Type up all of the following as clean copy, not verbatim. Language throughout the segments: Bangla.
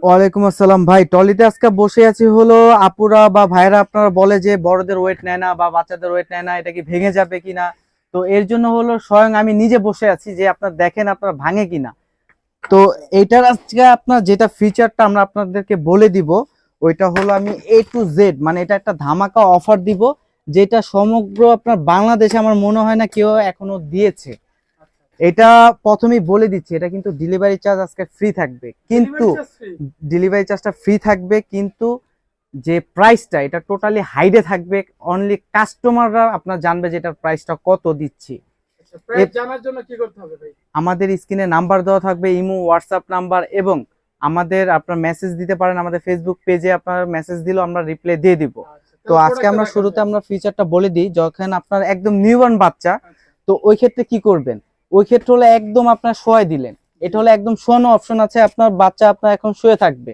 ওয়ালাইকুম আসসালাম ভাই। ট্রলিতে আজকে বসে আছি হলো আপুরা বা ভাইরা আপনারা বলে যে বড়দের ওয়েট নেয় না বা বাচ্চাদের ওয়েট নেয় না, এটা কি ভেঙে যাবে কিনা। তো এর জন্য হলো স্বয়ং আমি নিজে বসে আছি যে আপনার দেখেন আপনার ভাঙে কিনা। তো এটার আজকে আপনার যেটা ফিচারটা আমরা আপনাদেরকে বলে দিব, ওইটা হলো আমি A to Z মানে এটা একটা ধামাকা অফার দিব, যেটা সমগ্র আপনার বাংলাদেশে আমার মনে হয় না কেউ এখনো দিয়েছে। এটা প্রথমেই বলে দিচ্ছি, এটা কিন্তু ডেলিভারি চার্জ আজকে ফ্রি থাকবে, কিন্তু ডেলিভারি চার্জটা ফ্রি থাকবে, কিন্তু যে প্রাইসটা এটা টোটালি হাইডে থাকবে। অনলি কাস্টমাররা আপনার জানবে যে এটার প্রাইসটা কত দিচ্ছি। জানার জন্য কি করতে হবে ভাই? আমাদের স্ক্রিনে নাম্বার দেওয়া থাকবে, ইমো হোয়াটসঅ্যাপ নাম্বার, এবং আমাদের আপনার মেসেজ দিতে পারেন আমাদের ফেসবুক পেজে। আপনার মেসেজ দিলেও আমরা রিপ্লাই দিয়ে দিব। তো আজকে আমরা শুরুতে আমরা ফিচারটা বলে দিই, যখন আপনার একদম নিউবর্ন বাচ্চা, তো ওই ক্ষেত্রে কি করবেন। ওই ক্ষেত্রে হলো একদম আপনার শোয়াই দিলেন, এটা হলো একদম শোয়ানো অপশন আছে। আপনার বাচ্চা আপনার এখন শুয়ে থাকবে,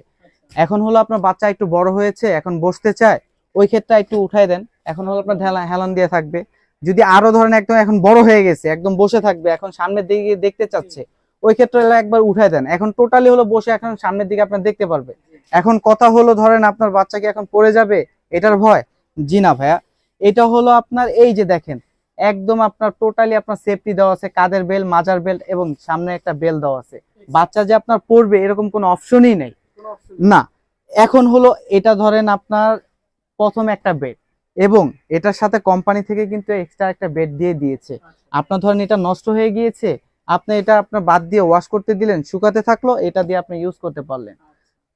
এখন হলো আপনার বাচ্চা একটু বড় হয়েছে, এখন বসতে চায়, ওই ক্ষেত্রে একটু উঠাই দেন, এখন হলো আপনার হেলান দিয়ে থাকবে। যদি আরো ধরেন একদম এখন বড় হয়ে গেছে, একদম বসে থাকবে, এখন সামনের দিকে দেখতে চাচ্ছে, ওই ক্ষেত্রে হলো একবার উঠাই দেন, এখন টোটালি হলো বসে এখন সামনের দিকে আপনার দেখতে পারবে। এখন কথা হলো ধরেন আপনার বাচ্চা কি এখন পড়ে যাবে, এটার ভয়? জি না ভাইয়া, এটা হলো আপনার এই যে দেখেন একদম আপনার টোটালি আপনার সেফটি দেওয়া আছে, কাদের বেল্ট, মাজার বেল্ট এবং সামনে একটা বেল্ট দেওয়া আছে। বাচ্চা যে আপনার পড়বে এরকম কোনো অপশনই নেই না। এখন হলো এটা ধরেন আপনার প্রথম একটা বেড, এবং এটার সাথে কোম্পানি থেকে কিন্তু এক্সট্রা একটা বেড দিয়ে দিয়েছে। আপনার ধরেন এটা নষ্ট হয়ে গিয়েছে, আপনি এটা আপনার বাদ দিয়ে ওয়াশ করতে দিলেন, শুকাতে থাকলো, এটা দিয়ে আপনি ইউজ করতে পারলেন।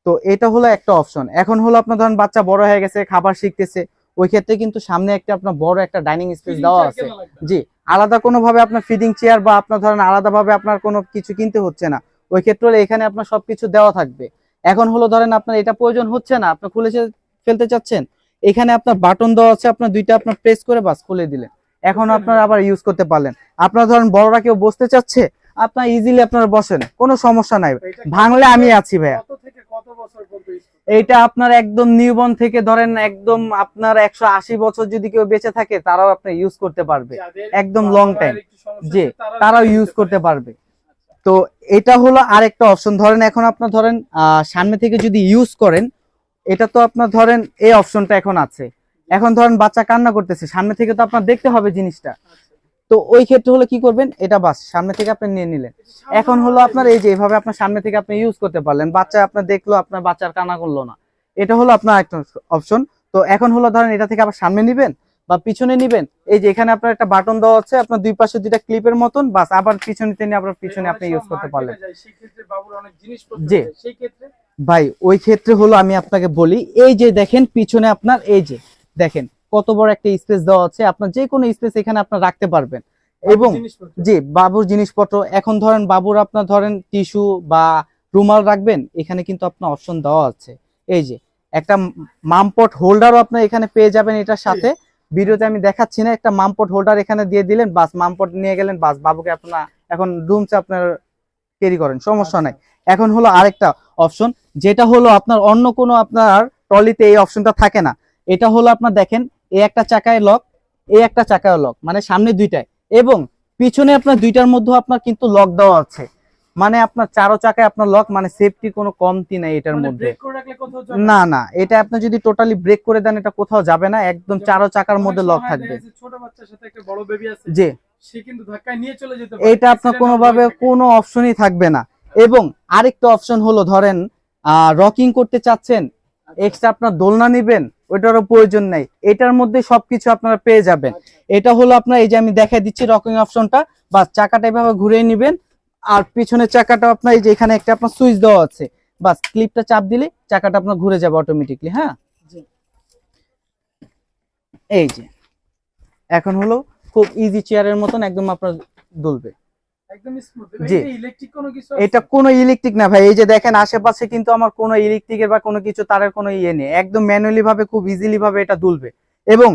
তো এটা হলো একটা অপশন। এখন হলো আপনার ধরেন বাচ্চা বড় হয়ে গেছে, খাবার শিখতেছে, ওই ক্ষেত্রে কিন্তু সামনে একটা আপনার বড় একটা ডাইনিং স্পেস দেওয়া আছে। জি, আলাদা কোনো ভাবে আপনার ফিডিং চেয়ার বা আপনার ধরেন আলাদা ভাবে আপনার কোনো কিছু কিনতে হচ্ছে না। ওই ক্ষেত্রে হলে এখানে আপনার সবকিছু দেওয়া থাকবে। এখন হলো ধরেন আপনার এটা প্রয়োজন হচ্ছে না, আপনি খুলে ফেলতে চাচ্ছেন, এখানে আপনার বাটন দেওয়া আছে, আপনার দুইটা আপনার প্রেস করে বাস খুলে দিলেন, এখন আপনার আবার ইউজ করতে পারলেন। আপনার ধরেন বড়রা কেউ বসতে চাচ্ছে, আপনার ইজিলি আপনার বসেন, কোনো সমস্যা নাই, ভাঙলে আমি আছি ভাইয়া। এইটা আপনার একদম নিউবর্ন থেকে ধরেন একদম আপনার 180 বছর যদি কেউ বেঁচে থাকে তারাও আপনি ইউজ করতে পারবে, একদম লং টাইম, জি তারাও ইউজ করতে পারবে। তো এটা হলো আরেকটা অপশন। ধরেন এখন আপনার ধরেন সামনে থেকে যদি ইউজ করেন, এটা তো আপনার ধরেন এই অপশনটা এখন আছে, এখন ধরেন বাচ্চা কান্না করতেছে, সামনে থেকে তো আপনার দেখতে হবে জিনিসটা। তো ওই ক্ষেত্রে হলো কি করবেন, এটা বাস সামনে থেকে আপনি নিয়ে নিলেন, এখন হলো আপনার এই যে এইভাবে আপনার সামনে থেকে আপনি ইউজ করতে পারলেন, বাচ্চা আপনার দেখলো, আপনার বাচ্চার কান্না করলো না। এটা হলো আপনার একটা অপশন। তো এখন হলো ধরেন এটা থেকে আবার সামনে নিবেন বা পিছনে নিবেন, এই যে এখানে আপনার একটা বাটন দেওয়া আছে, আপনার দুই পাশে দুইটা ক্লিপের মতন, বাস আবার পিছনে টেনে আপনার পিছনে আপনি ইউজ করতে পারলেন। জি ভাই, ওই ক্ষেত্রে হলো আমি আপনাকে বলি, এই যে দেখেন পিছনে আপনার এই যে দেখেন কত বড় একটা স্পেস দেওয়া আছে, আপনার যে কোনো স্পেস এখানে আপনার রাখতে পারবেন। এবং জি বাবুর জিনিসপত্র, এখন ধরেন বাবুর আপনার ধরেন টিস্যু বা রুমাল রাখবেন, এখানে কিন্তু আপনার অপশন দেওয়া আছে। এই যে একটা মামপট হোল্ডারও আপনার এখানে পেয়ে যাবেন এটার সাথে। ভিডিওতে আমি দেখাচ্ছি না, একটা মামপট হোল্ডার এখানে দিয়ে দিলেন, বাস মামপট নিয়ে গেলেন, বাস বাবুকে আপনার এখন রুমসে আপনার ক্যারি করেন, সমস্যা নাই। এখন হলো আরেকটা অপশন, যেটা হলো আপনার অন্য কোনো আপনার ট্রলিতে এই অপশনটা থাকে না। এটা হলো আপনার দেখেন এই একটা চাকায় লক, এই একটা চাকায় লক, মানে সামনে দুইটায়, এবং পিছনে আপনার দুইটার মধ্যে আপনার কিন্তু লক দেওয়া আছে, মানে আপনার চারো চাকায় আপনার লক, মানে সেফটি কোনো কমতি নাই এটার মধ্যে। না না, এটা আপনি যদি টোটালি ব্রেক করে দেন এটা কোথাও যাবে না, একদম চারো চাকার মধ্যে লক থাকবে। ছোট বাচ্চার সাথে একটা বড় বেবি আছে, জি সে কিন্তু ধাক্কায় নিয়ে চলে যেতে পারে, এটা আপনার কোনোভাবে কোনো অপশনই থাকবে না। এবং আরেকটা অপশন হলো ধরেন রকিং করতে চাচ্ছেন, এক্সট্রা আপনার দোলনা নিবেন, ওইটারও প্রয়োজন নাই, এটার মধ্যে সবকিছু আপনারা পেয়ে যাবেন। এটা হলো আপনার এই যে আমি দেখাই দিচ্ছি রকিং অপশনটা, বা চাকাটা এভাবে ঘুরিয়ে নিবেন, আর পিছনের চাকাটা আপনার এই যে এখানে একটা আপনার সুইচ দেওয়া আছে, বাস ক্লিপটা চাপ দিলে চাকাটা আপনার ঘুরে যাবে অটোমেটিকলি। হ্যাঁ, এই যে এখন হলো খুব ইজি চেয়ারের মতন একদম আপনার দুলবে, একদম স্মুথ। জি ইলেকট্রিক কোনো কিছু, এটা কোনো ইলেকট্রিক না ভাই। এই যে দেখেন আশেপাশে কিন্তু আমার কোনো ইলেকট্রিকের বা কোনো কিছু তারের কোনো ইয়ে নেই, একদম ম্যানুয়ালি ভাবে খুব ইজিলি ভাবে এটা দুলবে। এবং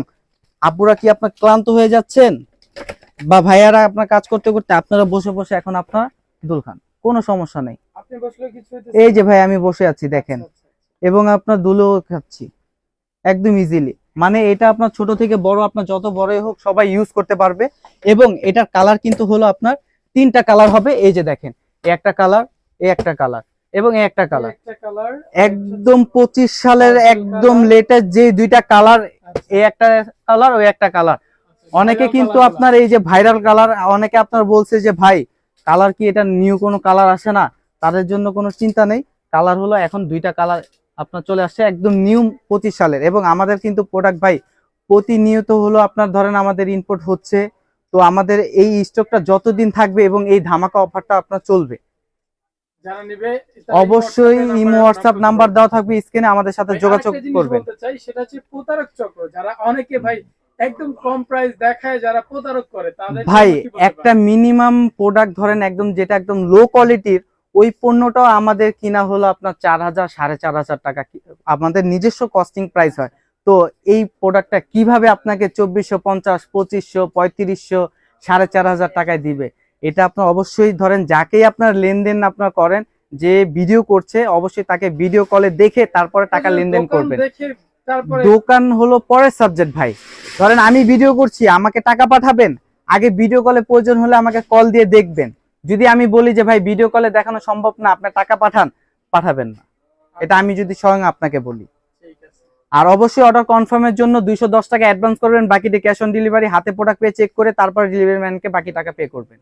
আপুরা কি আপনার ক্লান্ত হয়ে যাচ্ছেন বা ভাইয়ারা আপনার কাজ করতে করতে আপনারা বসে বসে এখন আপনার দুল খান, কোনো সমস্যা নেই। আপনি বসলে কিছু হইতেছে, এই যে ভাই আমি বসে আছি দেখেন, এবং আপনার দুলও খাচ্ছি একদম ইজিলি। মানে এটা আপনার ছোট থেকে বড়, আপনার যত বড়ই হোক সবাই ইউজ করতে পারবে। এবং এটার কালার কিন্তু হলো আপনার তিনটা কালার হবে, এই যে দেখেন এই একটা কালার, এই একটা কালার এবং এই একটা কালার, একটা কালার একদম 25 সালের একদম লেটেস্ট যে দুইটা কালার, এই একটা কালার ওই একটা কালার। অনেকে কিন্তু আপনার এই যে ভাইরাল কালার, অনেকে আপনার বলছে যে ভাই কালার কি এটা নিউ কোনো কালার আসে না, তাদের জন্য কোনো চিন্তা নেই। কালার হলো এখন দুইটা কালার আপনার চলে আসছে একদম নিউ 25 সালের। এবং আমাদের কিন্তু প্রোডাক্ট ভাই প্রতিনিয়ত হলো আপনার ধরেন আমাদের ইনপুট হচ্ছে, তো আমাদের এই স্টকটা যতদিন থাকবে এবং এই ধামাকা অফারটা আপনার চলবে। যারা নেবে অবশ্যই ইমো হোয়াটসঅ্যাপ নাম্বার দেওয়া থাকবে স্ক্রিনে, আমাদের সাথে যোগাযোগ করবেন। বলতে চাই সেটা হচ্ছে প্রতারক চক্র, যারা অনেকে ভাই একদম কম প্রাইস দেখায়, যারা প্রতারক করে তাদের ভাই একটা মিনিমাম প্রোডাক্ট ধরেন একদম যেটা একদম লো কোয়ালিটির, ওই পণ্যটাও আমাদের কিনা হলো আপনার 4000 4500 টাকা, আমাদের নিজস্ব কস্টিং প্রাইস হয়। তো এই প্রোডাক্টটা কিভাবে আপনাকে 2450 2500 3500 4500 টাকায় দিবে? এটা আপনার অবশ্যই ধরেন যাকেই আপনার লেনদেন আপনার করেন, যে ভিডিও করছে অবশ্যই তাকে ভিডিও কলে দেখে তারপরে টাকা লেনদেন করবেন। দোকান হলো পরের সাবজেক্ট ভাই। ধরেন আমি ভিডিও করছি, আমাকে টাকা পাঠাবেন, আগে ভিডিও কলে প্রয়োজন হলে আমাকে কল দিয়ে দেখবেন। যদি আমি বলি যে ভাই ভিডিও কলে দেখানো সম্ভব না, আপনার টাকা পাঠাবেন না, এটা আমি যদি স্বয়ং আপনাকে বলি। আর অবশ্যই অর্ডার কনফার্মের জন্য 210 টাকা অ্যাডভান্স করবেন, বাকিটা ক্যাশ অন ডেলিভারি, হাতে প্রোডাক্ট পেয়ে চেক করে তারপর ডেলিভারি ম্যানকে বাকি টাকা পে করবেন।